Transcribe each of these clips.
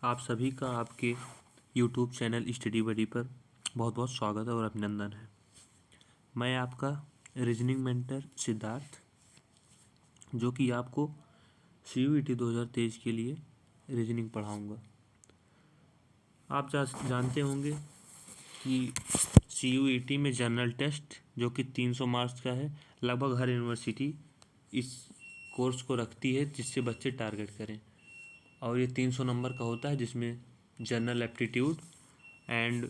आप सभी का आपके YouTube चैनल स्टडी बडी पर बहुत बहुत स्वागत है और अभिनंदन है। मैं आपका रीजनिंग मेंटर सिद्धार्थ, जो कि आपको CUET 2023 के लिए रीजनिंग पढ़ाऊंगा। आप जानते होंगे कि CUET में जनरल टेस्ट जो कि 300 मार्क्स का है, लगभग हर यूनिवर्सिटी इस कोर्स को रखती है जिससे बच्चे टारगेट करें। और ये 300 नंबर का होता है, जिसमें general aptitude and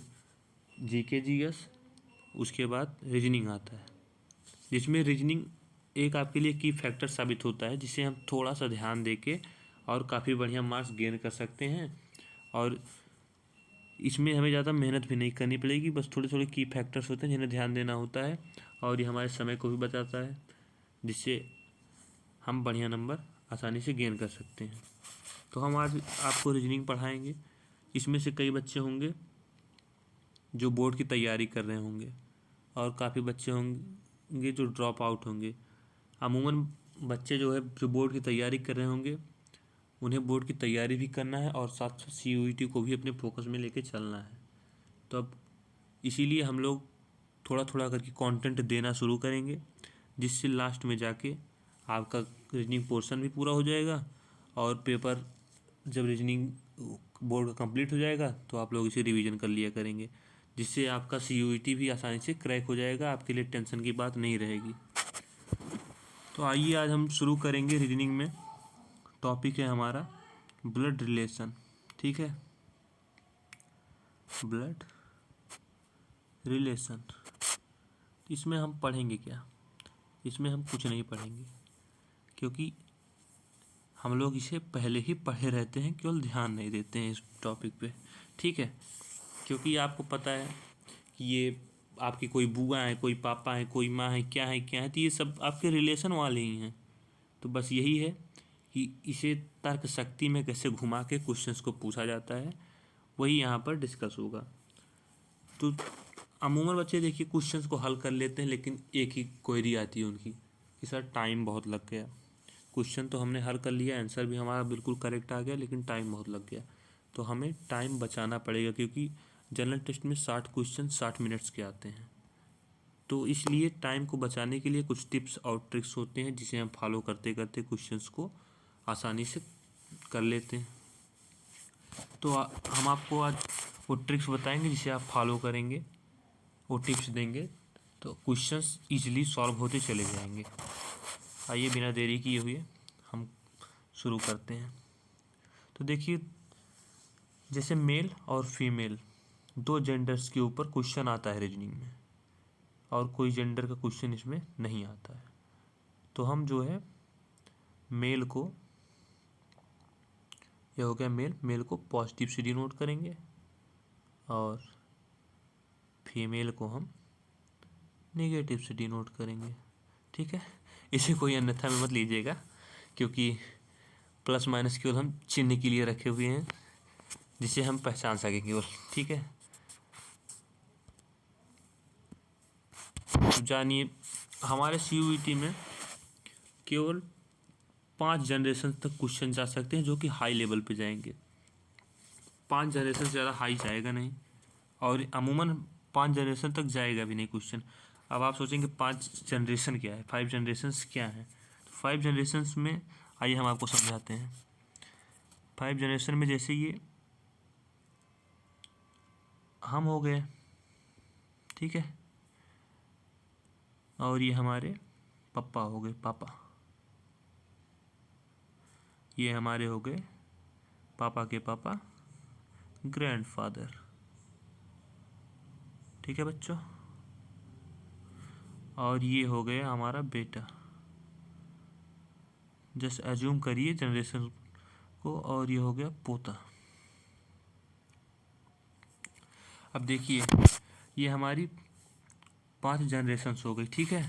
GK GS, उसके बाद रीजनिंग आता है, जिसमें रीजनिंग एक आपके लिए की फैक्टर साबित होता है, जिसे हम थोड़ा सा ध्यान देके और काफ़ी बढ़िया मार्क्स गेन कर सकते हैं। और इसमें हमें ज़्यादा मेहनत भी नहीं करनी पड़ेगी, बस थोड़े थोड़े की फैक्टर्स होते हैं जिन्हें ध्यान देना होता है, और ये हमारे समय को भी बचाता है, जिससे हम बढ़िया नंबर आसानी से गेन कर सकते हैं। तो हम आज आपको रीजनिंग पढ़ाएंगे। इसमें से कई बच्चे होंगे जो बोर्ड की तैयारी कर रहे होंगे, और काफ़ी बच्चे होंगे जो ड्रॉप आउट होंगे। अमूमन बच्चे जो बोर्ड की तैयारी कर रहे होंगे, उन्हें बोर्ड की तैयारी भी करना है और साथ साथ CUET को भी अपने फोकस में लेके चलना है। तो अब इसीलिए हम लोग थोड़ा थोड़ा करके कंटेंट देना शुरू करेंगे, जिससे लास्ट में जाके आपका रीजनिंग पोर्शन भी पूरा हो जाएगा, और पेपर जब रीजनिंग बोर्ड का कंप्लीट हो जाएगा तो आप लोग इसे रिवीजन कर लिया करेंगे, जिससे आपका CUET भी आसानी से क्रैक हो जाएगा। आपके लिए टेंशन की बात नहीं रहेगी। तो आइए आज हम शुरू करेंगे रीजनिंग में। टॉपिक है हमारा ब्लड रिलेशन। ठीक है, ब्लड रिलेशन। इसमें हम पढ़ेंगे क्या? इसमें हम कुछ नहीं पढ़ेंगे, क्योंकि हम लोग इसे पहले ही पढ़े रहते हैं, केवल ध्यान नहीं देते हैं इस टॉपिक पे। ठीक है, क्योंकि आपको पता है कि ये आपकी कोई बुआ है, कोई पापा है, कोई माँ है, क्या है क्या है, तो ये सब आपके रिलेशन वाले ही हैं। तो बस यही है कि इसे तर्क शक्ति में कैसे घुमा के क्वेश्चंस को पूछा जाता है, वही यहाँ पर डिस्कस होगा। तो अमूमन बच्चे देखिए क्वेश्चंस को हल कर लेते हैं, लेकिन एक ही क्वेरी आती है उनकी कि सर टाइम बहुत लग गया। क्वेश्चन तो हमने हल कर लिया, आंसर भी हमारा बिल्कुल करेक्ट आ गया, लेकिन टाइम बहुत लग गया। तो हमें टाइम बचाना पड़ेगा, क्योंकि जनरल टेस्ट में 60 क्वेश्चन 60 मिनट्स के आते हैं। तो इसलिए टाइम को बचाने के लिए कुछ टिप्स और ट्रिक्स होते हैं, जिसे हम फॉलो करते करते क्वेश्चंस को आसानी से कर लेते हैं। तो हम आपको आज वो ट्रिक्स बताएंगे जिसे आप फॉलो करेंगे, वो टिप्स देंगे, तो क्वेश्चंस इजीली सॉल्व होते चले जाएंगे। आइए बिना देरी किए हुए हम शुरू करते हैं। तो देखिए, जैसे मेल और फीमेल दो जेंडर्स के ऊपर क्वेश्चन आता है रीजनिंग में, और कोई जेंडर का क्वेश्चन इसमें नहीं आता है। तो हम जो है मेल को, यह हो गया मेल को पॉजिटिव से डिनोट करेंगे, और फीमेल को हम नेगेटिव से डिनोट करेंगे। ठीक है, इसे कोई अन्यथा में मत लीजिएगा, क्योंकि प्लस माइनस केवल हम चिन्ह के लिए रखे हुए हैं, जिसे हम पहचान सकें केवल। ठीक है, तो जानिए हमारे CUET में केवल 5 जनरेशन तक क्वेश्चन जा सकते हैं, जो कि हाई लेवल पे जाएंगे। 5 जनरेशन से ज़्यादा हाई जाएगा नहीं, और अमूमन 5 जनरेशन तक जाएगा भी नहीं क्वेश्चन। अब आप सोचेंगे 5 जनरेशन क्या है, 5 जनरेशन्स क्या है? तो 5 जनरेशन्स में आइए हम आपको समझाते हैं। 5 जनरेशन में जैसे ये हम हो गए, ठीक है, और ये हमारे पापा हो गए, पापा, ये हमारे हो गए पापा के पापा, ग्रैंडफादर। ठीक है बच्चों, और ये हो गया हमारा बेटा। जस्ट एज्यूम करिए जनरेशन को, और ये हो गया पोता। अब देखिए, ये हमारी 5 जनरेशन्स हो गई। ठीक है,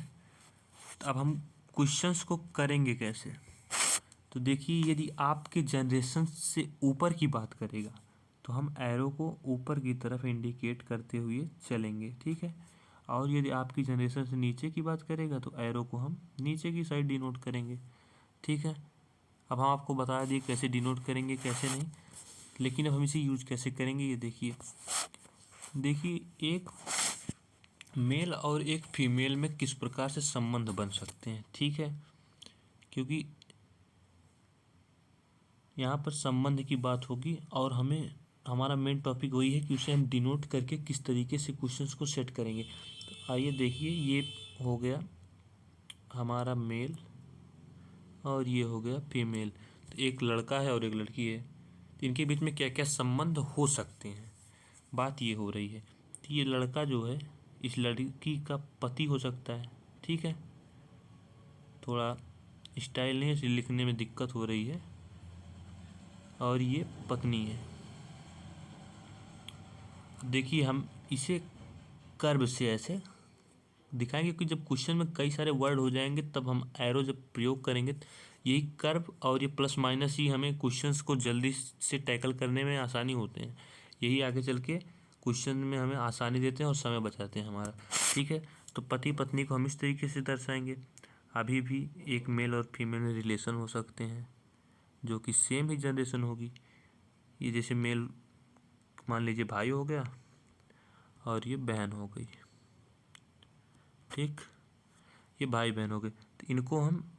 तो अब हम क्वेश्चंस को करेंगे कैसे? तो देखिए, यदि आपके जनरेशन से ऊपर की बात करेगा तो हम एरो को ऊपर की तरफ इंडिकेट करते हुए चलेंगे। ठीक है, और यदि आपकी जनरेशन से नीचे की बात करेगा तो एरो को हम नीचे की साइड डिनोट करेंगे। ठीक है, अब हम आपको बता दिए कैसे डिनोट करेंगे, कैसे नहीं। लेकिन अब हम इसे यूज कैसे करेंगे ये देखिए। एक मेल और एक फीमेल में किस प्रकार से संबंध बन सकते हैं, ठीक है। क्योंकि यहाँ पर संबंध की बात होगी और हमारा मेन टॉपिक वही है कि उसे हम डिनोट करके किस तरीके से क्वेश्चंस को सेट करेंगे। तो आइए देखिए, ये हो गया हमारा मेल और ये हो गया फीमेल। तो एक लड़का है और एक लड़की है, तो इनके बीच में क्या क्या संबंध हो सकते हैं, बात ये हो रही है। तो ये लड़का जो है इस लड़की का पति हो सकता है, ठीक है। थोड़ा स्टाइल नहीं है इसलिए लिखने में दिक्कत हो रही है। और ये पत्नी है। देखिए हम इसे कर्व से ऐसे दिखाएंगे कि जब क्वेश्चन में कई सारे वर्ड हो जाएंगे तब हम एरो जब प्रयोग करेंगे, यही कर्व और ये प्लस माइनस ही हमें क्वेश्चंस को जल्दी से टैकल करने में आसानी होते हैं। यही आगे चल के क्वेश्चन में हमें आसानी देते हैं और समय बचाते हैं हमारा, ठीक है। तो पति पत्नी को हम इस तरीके से दर्शाएंगे। अभी भी एक मेल और फीमेल में रिलेशन हो सकते हैं जो कि सेम ही जनरेशन होगी। ये जैसे मेल मान लीजिए भाई हो गया और ये बहन हो गई, ठीक। ये भाई बहन हो गए, तो इनको हम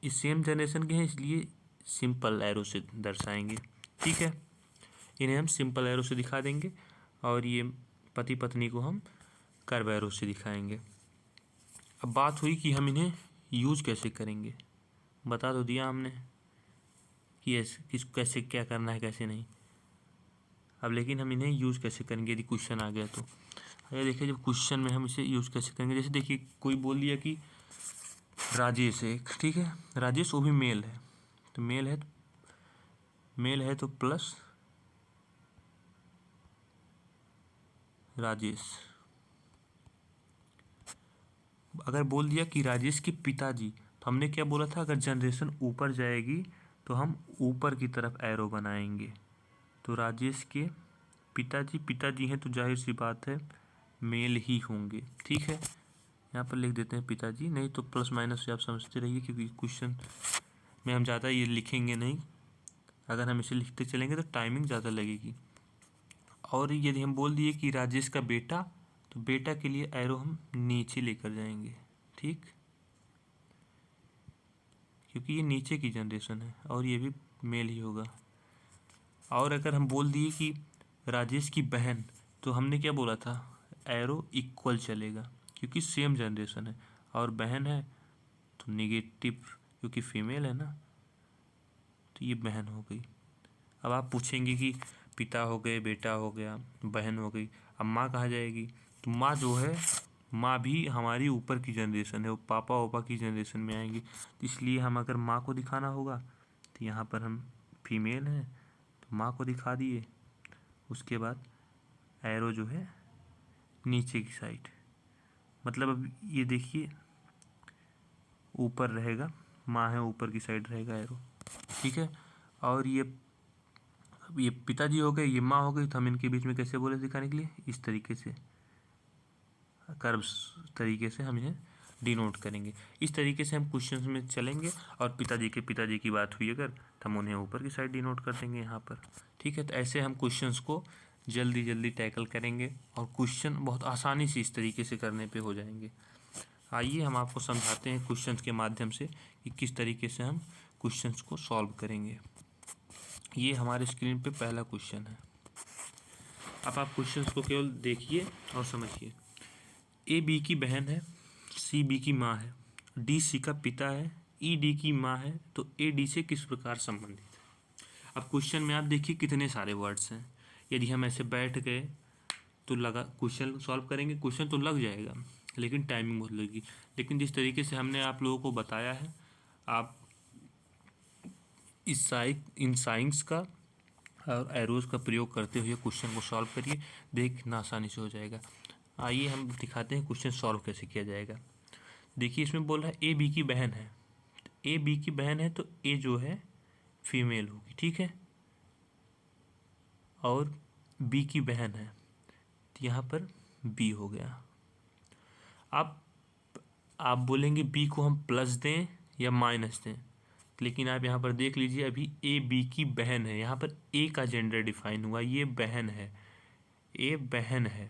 इस सेम जनरेशन के हैं इसलिए सिंपल एरो से दर्शाएंगे, ठीक है। इन्हें हम सिंपल एरो से दिखा देंगे और ये पति पत्नी को हम कर्व एरो से दिखाएंगे। अब बात हुई कि हम इन्हें यूज कैसे करेंगे। बता तो दिया हमने कि कैसे क्या करना है कैसे नहीं। अब लेकिन हम इन्हें यूज कैसे करेंगे यदि क्वेश्चन आ गया तो। ये देखिए जब क्वेश्चन में हम इसे यूज कैसे करेंगे, जैसे देखिए कोई बोल दिया कि राजेश है, ठीक है। राजेश वो भी मेल है, तो मेल है तो प्लस राजेश। अगर बोल दिया कि राजेश के पिताजी, तो हमने क्या बोला था, अगर जनरेशन ऊपर जाएगी तो हम ऊपर की तरफ एरो बनाएंगे। तो राजेश के पिताजी हैं तो जाहिर सी बात है मेल ही होंगे, ठीक है। यहाँ पर लिख देते हैं पिताजी, नहीं तो प्लस माइनस से आप समझते रहिए क्योंकि क्वेश्चन में हम ज़्यादा ये लिखेंगे नहीं। अगर हम इसे लिखते चलेंगे तो टाइमिंग ज़्यादा लगेगी। और यदि हम बोल दिए कि राजेश का बेटा, तो बेटा के लिए एरो हम नीचे लेकर जाएंगे, ठीक, क्योंकि ये नीचे की जनरेशन है और ये भी मेल ही होगा। और अगर हम बोल दिए कि राजेश की बहन, तो हमने क्या बोला था, एरो इक्वल चलेगा क्योंकि सेम जनरेशन है, और बहन है तो निगेटिव क्योंकि फीमेल है ना, तो ये बहन हो गई। अब आप पूछेंगे कि पिता हो गए, बेटा हो गया, बहन हो गई, अब माँ कहाँ जाएगी। तो माँ जो है, माँ भी हमारी ऊपर की जनरेशन है, वो पापा ओपा की जनरेशन में आएंगी। तो इसलिए हम अगर माँ को दिखाना होगा तो यहाँ पर हम फीमेल हैं तो माँ को दिखा दिए। उसके बाद एरो जो है नीचे की साइड, मतलब अब ये देखिए ऊपर रहेगा, माँ है ऊपर की साइड रहेगा एरो, ठीक है। और ये पिताजी हो गए, ये माँ हो गई, तो हम इनके बीच में कैसे बोले दिखाने के लिए, इस तरीके से कर्व्स तरीके से हम इन्हें डिनोट करेंगे। इस तरीके से हम क्वेश्चन में चलेंगे और पिताजी की बात हुई अगर, तो हम उन्हें ऊपर की साइड डिनोट कर देंगे यहाँ पर, ठीक है। तो ऐसे हम क्वेश्चंस को जल्दी टैकल करेंगे और क्वेश्चन बहुत आसानी से इस तरीके से करने पे हो जाएंगे। आइए हम आपको समझाते हैं क्वेश्चंस के माध्यम से कि किस तरीके से हम क्वेश्चंस को सॉल्व करेंगे। ये हमारे स्क्रीन पे पहला क्वेश्चन है। अब आप क्वेश्चंस को केवल देखिए और समझिए। ए बी की बहन है, सी बी की माँ है, डी सी का पिता है, ई डी की माँ है, तो ए डी से किस प्रकार संबंधित है। अब क्वेश्चन में आप देखिए कितने सारे वर्ड्स हैं। यदि हम ऐसे बैठ गए तो लगा क्वेश्चन सॉल्व करेंगे, क्वेश्चन तो लग जाएगा लेकिन टाइमिंग बहुत लगेगी। लेकिन जिस तरीके से हमने आप लोगों को बताया है, आप इन साइंस का और एरोज़ का प्रयोग करते हुए क्वेश्चन को सॉल्व करिए, देखना आसानी से हो जाएगा। आइए हम दिखाते हैं क्वेश्चन सॉल्व कैसे किया जाएगा। देखिए इसमें बोल रहा है ए बी की बहन है, ए बी की बहन है तो ए जो है फीमेल होगी, ठीक है, और बी की बहन है तो यहाँ पर बी हो गया। अब आप बोलेंगे बी को हम प्लस दें या माइनस दें, लेकिन आप यहाँ पर देख लीजिए, अभी ए बी की बहन है, यहाँ पर ए का जेंडर डिफाइन हुआ, ये बहन है, ए बहन है,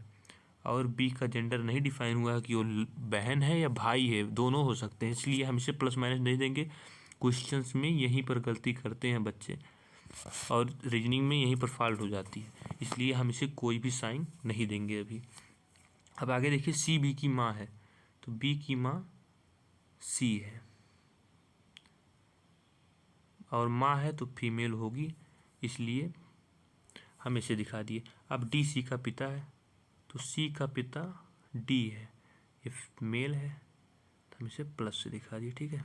और बी का जेंडर नहीं डिफाइन हुआ है कि वो बहन है या भाई है, दोनों हो सकते हैं, इसलिए हम इसे प्लस माइनस नहीं देंगे। क्वेश्चंस में यहीं पर गलती करते हैं बच्चे, और रीजनिंग में यहीं पर फॉल्ट हो जाती है, इसलिए हम इसे कोई भी साइन नहीं देंगे अभी। अब आगे देखिए, सी बी की माँ है, तो बी की माँ सी है, और माँ है तो फीमेल होगी, इसलिए हम इसे दिखा दिए। अब डी सी का पिता है, तो सी का पिता डी है, ये मेल है, तो हम इसे प्लस से दिखा दिए, ठीक है।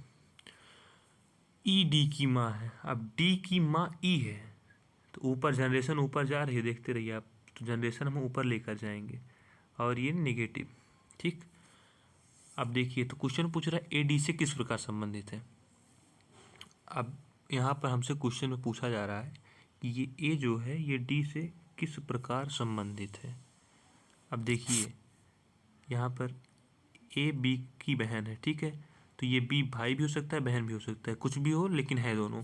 ई डी की माँ है, अब डी की माँ ई है, तो ऊपर जनरेशन ऊपर जा रही है, देखते रहिए आप, तो जनरेशन हम ऊपर लेकर जाएंगे, और ये नेगेटिव, ठीक। अब देखिए, तो क्वेश्चन पूछ रहा है ए डी से किस प्रकार संबंधित है। अब यहाँ पर हमसे क्वेश्चन में पूछा जा रहा है कि ये ए जो है ये डी से किस प्रकार संबंधित है। अब देखिए, यहाँ पर ए बी की बहन है, ठीक है, तो ये बी भाई भी हो सकता है, बहन भी हो सकता है, कुछ भी हो, लेकिन है दोनों।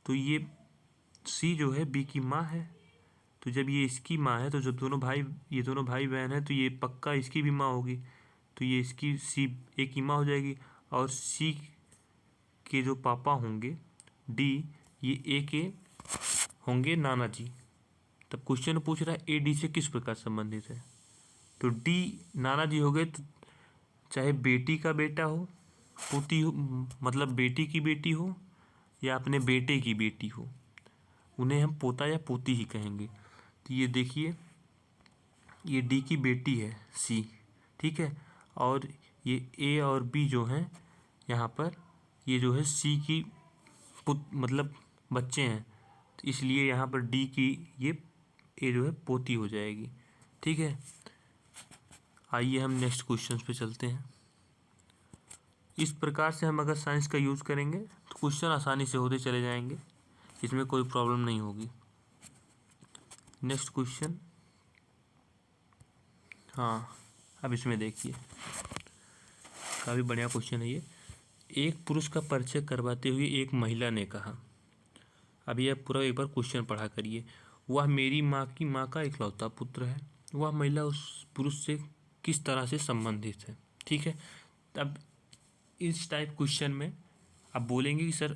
तो ये सी जो है बी की माँ है, तो जब ये इसकी माँ है, तो जब ये दोनों भाई बहन है, तो ये पक्का इसकी भी माँ होगी, तो ये इसकी सी ए की माँ हो जाएगी, और सी के जो पापा होंगे डी, ये ए के होंगे नाना जी। तब क्वेश्चन पूछ रहा है ए डी से किस प्रकार संबंधित है, तो डी नाना जी हो गए, तो चाहे बेटी का बेटा हो, पोती हो, मतलब बेटी की बेटी हो या अपने बेटे की बेटी हो, उन्हें हम पोता या पोती ही कहेंगे। तो ये देखिए, ये डी की बेटी है सी, ठीक है, और ये ए और बी जो हैं यहाँ पर, ये जो है सी की मतलब बच्चे हैं, तो इसलिए यहाँ पर डी की ये ए जो है पोती हो जाएगी, ठीक है। आइए हम नेक्स्ट क्वेश्चन पे चलते हैं। इस प्रकार से हम अगर साइंस का यूज़ करेंगे तो क्वेश्चन आसानी से होते चले जाएंगे, इसमें कोई प्रॉब्लम नहीं होगी। नेक्स्ट क्वेश्चन, हाँ, अब इसमें देखिए, काफ़ी बढ़िया क्वेश्चन है ये। एक पुरुष का परिचय करवाते हुए एक महिला ने कहा, अभी आप पूरा एक बार क्वेश्चन पढ़ा करिए। वह मेरी माँ की माँ का इकलौता पुत्र है। वह महिला उस पुरुष से किस तरह से संबंधित है, ठीक है। अब इस टाइप क्वेश्चन में आप बोलेंगे कि सर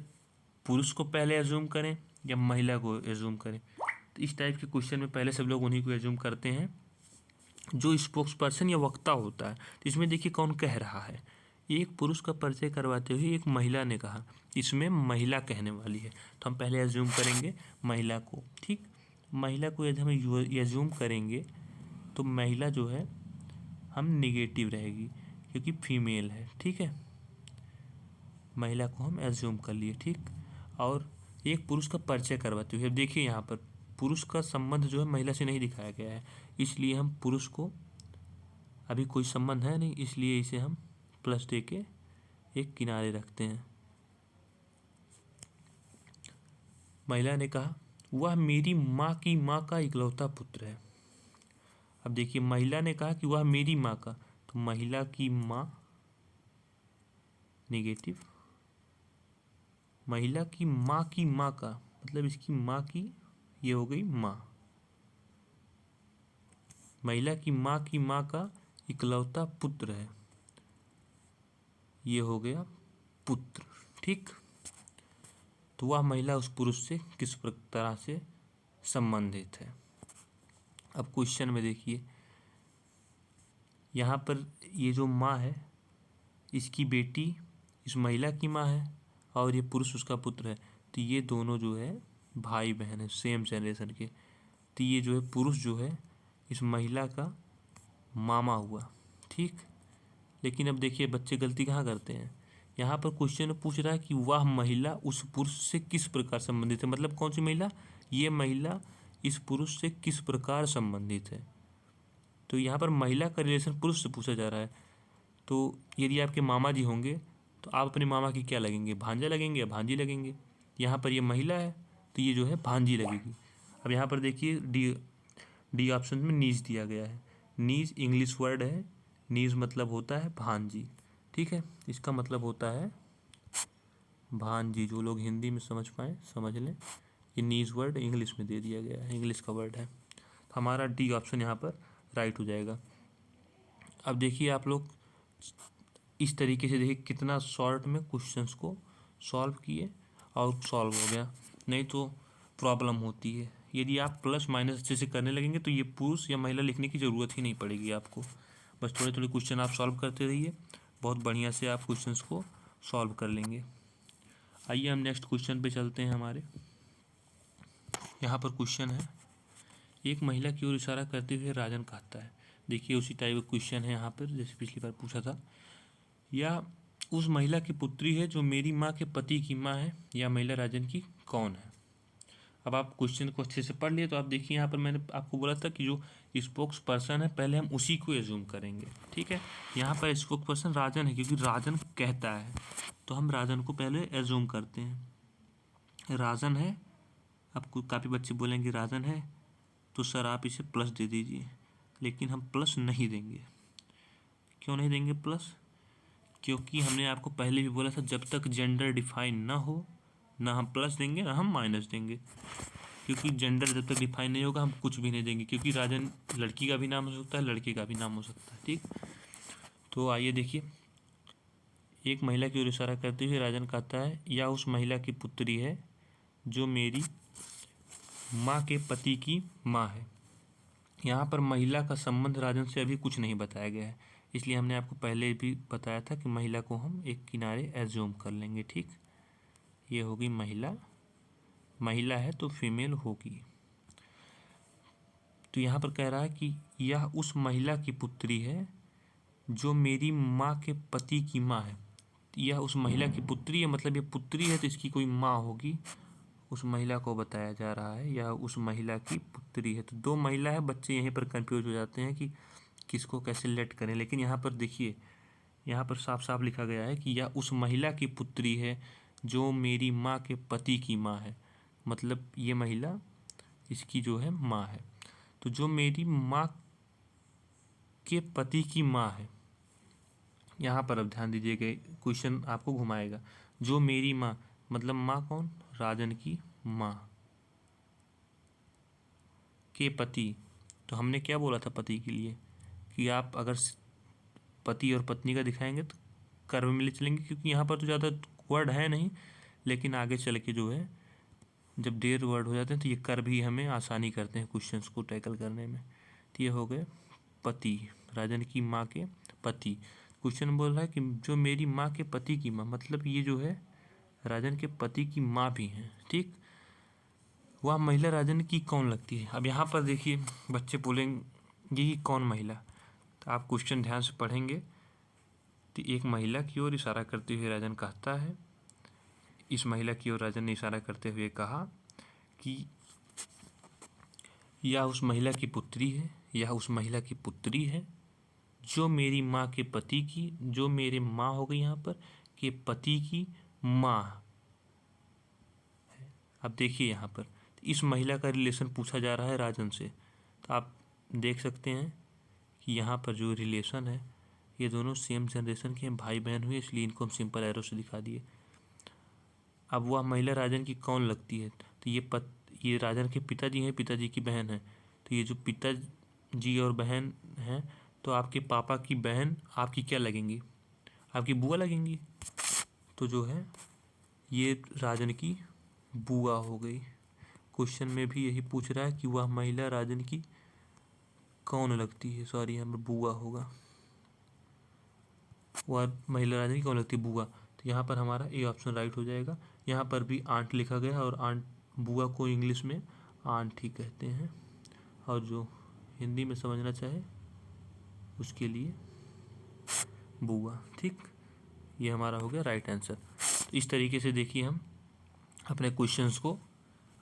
पुरुष को पहले एज्यूम करें या महिला को एज्यूम करें, तो इस टाइप के क्वेश्चन में पहले सब लोग उन्हीं को एज्यूम करते हैं जो स्पोक्स पर्सन या वक्ता होता है। तो इसमें देखिए कौन कह रहा है, एक पुरुष का परिचय करवाते हुए एक महिला ने कहा, इसमें महिला कहने वाली है, तो हम पहले एज्यूम करेंगे महिला को, ठीक। महिला को यदि हम एज्यूम करेंगे तो महिला जो है हम निगेटिव रहेगी क्योंकि फीमेल है, ठीक है। महिला को हम एज्यूम कर लिए, ठीक। और एक पुरुष का परिचय करवाते हुए, अब देखिए यहाँ पर पुरुष का संबंध जो है महिला से नहीं दिखाया गया है, इसलिए हम पुरुष को, अभी कोई संबंध है नहीं, इसलिए इसे हम प्लस दे के एक किनारे रखते हैं। महिला ने कहा वह मेरी माँ की माँ का इकलौता पुत्र है। अब देखिए, महिला ने कहा कि वह मेरी माँ का, तो महिला की माँ नेगेटिव, महिला की माँ का मतलब इसकी माँ की, ये हो गई माँ, महिला की माँ का इकलौता पुत्र है, ये हो गया पुत्र, ठीक। तो वह महिला उस पुरुष से किस तरह से संबंधित है। अब क्वेश्चन में देखिए, यहाँ पर ये जो माँ है इसकी बेटी इस महिला की माँ है, और ये पुरुष उसका पुत्र है, तो ये दोनों जो है भाई बहन है, सेम जनरेशन के। तो ये जो है पुरुष जो है इस महिला का मामा हुआ, ठीक। लेकिन अब देखिए बच्चे गलती कहाँ करते हैं, यहाँ पर क्वेश्चन पूछ रहा है कि वह महिला उस पुरुष से किस प्रकार संबंधित है, मतलब कौन सी महिला, ये महिला इस पुरुष से किस प्रकार संबंधित है। तो यहाँ पर महिला का रिलेशन पुरुष से पूछा जा रहा है, तो यदि आपके मामा जी होंगे तो आप अपने मामा की क्या लगेंगे, भांजा लगेंगे या भांजी लगेंगे। यहाँ पर ये महिला है तो ये जो है भांजी लगेगी। अब यहाँ पर देखिए डी ऑप्शन में नीज दिया गया है, नीज इंग्लिश वर्ड है, नीज मतलब होता है भांजी, ठीक है, इसका मतलब होता है भांजी, जो लोग हिंदी में समझ पाए समझ लें। ये नीज वर्ड इंग्लिश में दे दिया गया है, इंग्लिश का वर्ड है। तो हमारा डी ऑप्शन यहाँ पर राइट हो जाएगा। अब देखिए आप लोग इस तरीके से देखिए कितना शॉर्ट में क्वेश्चंस को सॉल्व किए और सॉल्व हो गया। नहीं तो प्रॉब्लम होती है। यदि आप प्लस माइनस अच्छे से करने लगेंगे तो ये पुरुष या महिला लिखने की ज़रूरत ही नहीं पड़ेगी आपको। बस थोड़े थोड़े क्वेश्चन आप सॉल्व करते रहिए, बहुत बढ़िया से आप क्वेश्चंस को सॉल्व कर लेंगे। आइए हम नेक्स्ट क्वेश्चन पे चलते हैं। हमारे यहाँ पर क्वेश्चन है, एक महिला की ओर इशारा करते हुए राजन कहता है। देखिए उसी टाइप का क्वेश्चन है यहाँ पर जैसे पिछली बार पूछा था। या उस महिला की पुत्री है जो मेरी माँ के पति की माँ है, या महिला राजन की कौन है। अब आप क्वेश्चन को अच्छे से पढ़ लिए तो आप देखिए यहाँ पर मैंने आपको बोला था कि जो स्पोक्स पर्सन है पहले हम उसी को एज्यूम करेंगे। ठीक है, यहाँ पर स्पोक्स पर्सन राजन है क्योंकि राजन कहता है, तो हम राजन को पहले एज्यूम करते हैं। राजन है, आपको काफ़ी बच्चे बोलेंगे राजन है तो सर आप इसे प्लस दे दीजिए, लेकिन हम प्लस नहीं देंगे। क्यों नहीं देंगे प्लस? क्योंकि हमने आपको पहले भी बोला था जब तक जेंडर डिफाइन ना हो ना हम प्लस देंगे ना हम माइनस देंगे। क्योंकि जेंडर जब तक डिफाइन नहीं होगा हम कुछ भी नहीं देंगे, क्योंकि राजन लड़की का भी नाम हो सकता है, लड़के का भी नाम हो सकता है। ठीक, तो आइए देखिए, एक महिला की ओर इशारा करते हुए राजन कहता है, या उस महिला की पुत्री है जो मेरी माँ के पति की माँ है। यहाँ पर महिला का संबंध राजन से अभी कुछ नहीं बताया गया है, इसलिए हमने आपको पहले भी बताया था कि महिला को हम एक किनारे एज्यूम कर लेंगे। ठीक, ये होगी महिला, महिला है तो फीमेल होगी। तो यहाँ पर कह रहा है कि यह उस महिला की पुत्री है जो मेरी माँ के पति की माँ है। यह उस महिला की पुत्री है, मतलब ये पुत्री है तो इसकी कोई माँ होगी, उस महिला को बताया जा रहा है यह उस महिला की पुत्री है। तो दो महिला है, बच्चे यहीं पर कंफ्यूज हो जाते हैं कि किसको कैसे लेट करें, लेकिन यहाँ पर देखिए यहाँ पर साफ साफ लिखा गया है कि यह उस महिला की पुत्री है जो मेरी माँ के पति की माँ है, मतलब ये महिला इसकी जो है माँ है। तो जो मेरी माँ के पति की माँ है, यहाँ पर अब ध्यान दीजिएगा क्वेश्चन आपको घुमाएगा। जो मेरी माँ मतलब माँ कौन? राजन की माँ के पति। तो हमने क्या बोला था पति के लिए कि आप अगर पति और पत्नी का दिखाएंगे तो कर्म में ले चलेंगे, क्योंकि यहाँ पर तो ज़्यादा वर्ड है नहीं, लेकिन आगे चल के जो है जब देर वर्ड हो जाते हैं तो ये कर भी हमें आसानी करते हैं क्वेश्चंस को टैकल करने में। तो ये हो गए पति, राजन की माँ के पति। क्वेश्चन बोल रहा है कि जो मेरी माँ के पति की माँ, मतलब ये जो है राजन के पति की माँ भी हैं। ठीक, वह महिला राजन की कौन लगती है। अब यहाँ पर देखिए बच्चे बोलेंगे कि कौन महिला, तो आप क्वेश्चन ध्यान से पढ़ेंगे तो एक महिला की ओर इशारा करते हुए राजन कहता है, इस महिला की ओर राजन ने इशारा करते हुए कहा कि यह उस महिला की पुत्री है, यह उस महिला की पुत्री है जो मेरी माँ के पति की, जो मेरे माँ हो गई यहाँ पर के पति की माँ है। अब देखिए यहाँ पर इस महिला का रिलेशन पूछा जा रहा है राजन से, तो आप देख सकते हैं कि यहाँ पर जो रिलेशन है ये दोनों सेम जनरेशन के भाई बहन हुए, इसलिए इनको हम सिंपल एरो से दिखा दिए। अब वह महिला राजन की कौन लगती है, तो ये राजन के पिताजी हैं, पिताजी की बहन है। तो ये जो पिताजी और बहन हैं तो आपके पापा की बहन आपकी क्या लगेंगी? आपकी बुआ लगेंगी। तो जो है ये राजन की बुआ हो गई। क्वेश्चन में भी यही पूछ रहा है कि वह महिला राजन की कौन लगती है, सॉरी यहाँ पर बुआ होगा, वह महिला राजन की कौन लगती है? बुआ। तो यहाँ पर हमारा ए ऑप्शन राइट हो जाएगा। यहाँ पर भी आंट लिखा गया और आंट बुआ को इंग्लिश में आंट ही कहते हैं, और जो हिंदी में समझना चाहे उसके लिए बुआ। ठीक, ये हमारा हो गया राइट आंसर। तो इस तरीके से देखिए हम अपने क्वेश्चंस को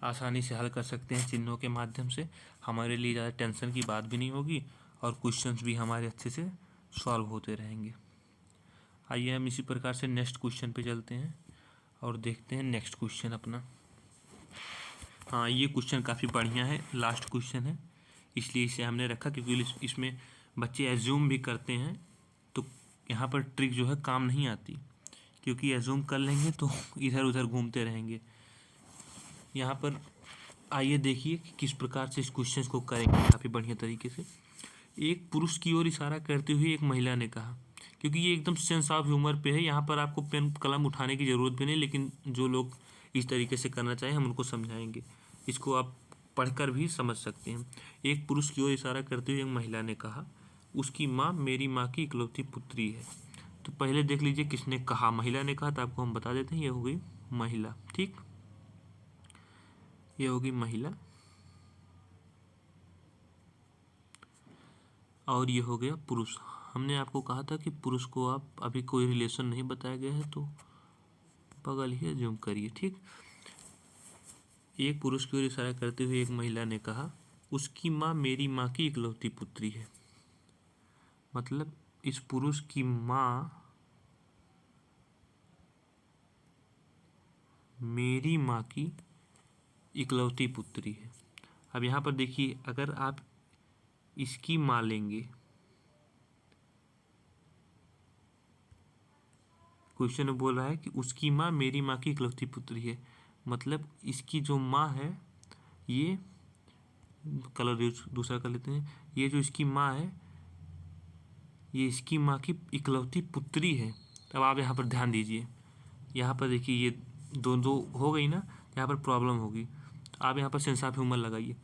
आसानी से हल कर सकते हैं चिन्हों के माध्यम से। हमारे लिए ज़्यादा टेंशन की बात भी नहीं होगी और क्वेश्चंस भी हमारे अच्छे से सॉल्व होते रहेंगे। आइए हम इसी प्रकार से नेक्स्ट क्वेश्चन पे चलते हैं और देखते हैं नेक्स्ट क्वेश्चन अपना। हाँ, ये क्वेश्चन काफ़ी बढ़िया है, लास्ट क्वेश्चन है, इसलिए इसे हमने रखा क्योंकि इसमें बच्चे एज्यूम भी करते हैं, तो यहाँ पर ट्रिक जो है काम नहीं आती क्योंकि एज्यूम कर लेंगे तो इधर उधर घूमते रहेंगे। यहाँ पर आइए देखिए कि किस प्रकार से इस क्वेश्चन को करेंगे काफ़ी बढ़िया तरीके से। एक पुरुष की ओर इशारा करते हुए एक महिला ने कहा, क्योंकि ये एकदम सेंस ऑफ ह्यूमर पे है, यहाँ पर आपको पेन कलम उठाने की ज़रूरत भी नहीं, लेकिन जो लोग इस तरीके से करना चाहें हम उनको समझाएंगे। इसको आप पढ़कर भी समझ सकते हैं। एक पुरुष की ओर इशारा करते हुए एक महिला ने कहा, उसकी माँ मेरी माँ की इकलौती पुत्री है। तो पहले देख लीजिए किसने कहा, महिला ने कहा, तो आपको हम बता देते हैं ये हो गई महिला। ठीक, ये होगी महिला और ये हो गया पुरुष। हमने आपको कहा था कि पुरुष को आप अभी कोई रिलेशन नहीं बताया गया है तो बगल ही अज्यूम करिए। ठीक, एक पुरुष की ओर इशारा करते हुए एक महिला ने कहा, उसकी माँ मेरी माँ की इकलौती पुत्री है। मतलब इस पुरुष की माँ मेरी माँ की इकलौती पुत्री है। अब यहाँ पर देखिए, अगर आप इसकी माँ लेंगे, क्वेश्चन में बोल रहा है कि उसकी माँ मेरी माँ की इकलौती पुत्री है, मतलब इसकी जो माँ है, ये कलर दूसरा कर लेते हैं, ये जो इसकी माँ है ये इसकी माँ की इकलौती पुत्री है। अब आप यहाँ पर ध्यान दीजिए, यहाँ पर देखिए ये दो हो गई ना, यहाँ पर प्रॉब्लम होगी। तो आप यहाँ पर सेंस ऑफ ह्यूमर लगाइए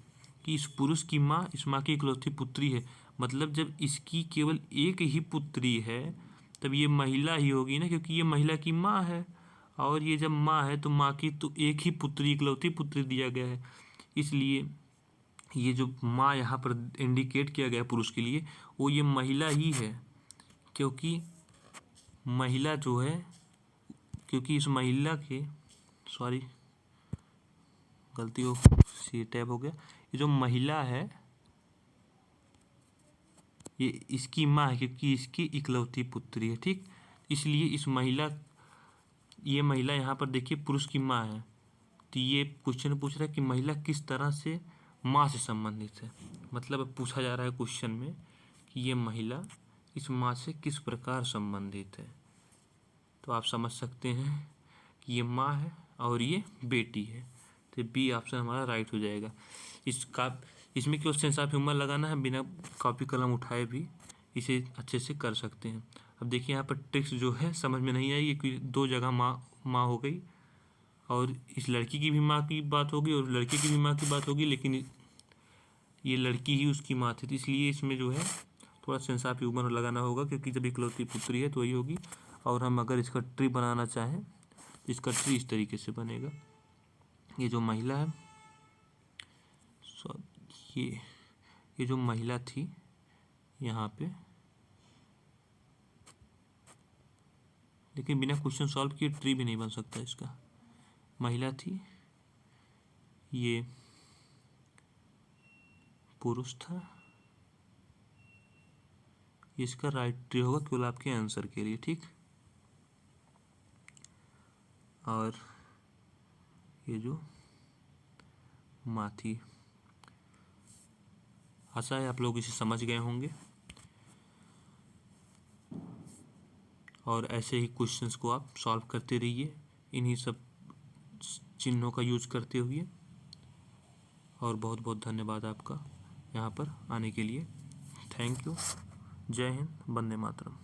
कि इस पुरुष की माँ इस माँ की इकलौती पुत्री है, मतलब जब इसकी केवल एक ही पुत्री है तब ये महिला ही होगी ना, क्योंकि ये महिला की माँ है, और ये जब माँ है तो माँ की तो एक ही पुत्री, इकलौती पुत्री दिया गया है। इसलिए ये जो माँ यहाँ पर इंडिकेट किया गया पुरुष के लिए वो ये महिला ही है, क्योंकि महिला जो है, क्योंकि इस महिला के, सॉरी गलती हो सी टैब हो गया, ये जो महिला है ये इसकी माँ है क्योंकि इसकी इकलौती पुत्री है। ठीक, इसलिए इस महिला, ये महिला यहाँ पर देखिए पुरुष की माँ है, तो ये क्वेश्चन पूछ रहा है कि महिला किस तरह से माँ से संबंधित है। मतलब पूछा जा रहा है क्वेश्चन में कि ये महिला इस माँ से किस प्रकार संबंधित है। तो आप समझ सकते हैं कि ये माँ है और ये बेटी है, तो बी ऑप्शन हमारा राइट हो जाएगा। इसमें केवल सेंस ऑफ ह्यूमर लगाना है, बिना कॉपी कलम उठाए भी इसे अच्छे से कर सकते हैं। अब देखिए यहाँ पर ट्रिक्स जो है समझ में नहीं आई, कि दो जगह माँ हो गई, और इस लड़की की भी माँ की बात होगी और लड़के की भी माँ की बात होगी, लेकिन ये लड़की ही उसकी माँ थी, तो इसलिए इसमें जो है थोड़ा सेंस ऑफ ह्यूमर लगाना होगा, क्योंकि जब इकलौती पुत्री है तो वही होगी। और हम अगर इसका ट्री बनाना चाहें तो इसका ट्री इस तरीके से बनेगा। ये जो महिला है, ये जो महिला थी यहाँ पे, लेकिन बिना क्वेश्चन सॉल्व किए ट्री भी नहीं बन सकता इसका। महिला थी, ये पुरुष था, इसका राइट ट्री होगा केवल आपके आंसर के लिए। ठीक, और ये जो माँ थी, आशा है आप लोग इसे समझ गए होंगे। और ऐसे ही क्वेश्चंस को आप सॉल्व करते रहिए इन्हीं सब चिन्हों का यूज करते हुए। और बहुत बहुत धन्यवाद आपका यहाँ पर आने के लिए। Thank you. जय हिंद, वंदे मातरम।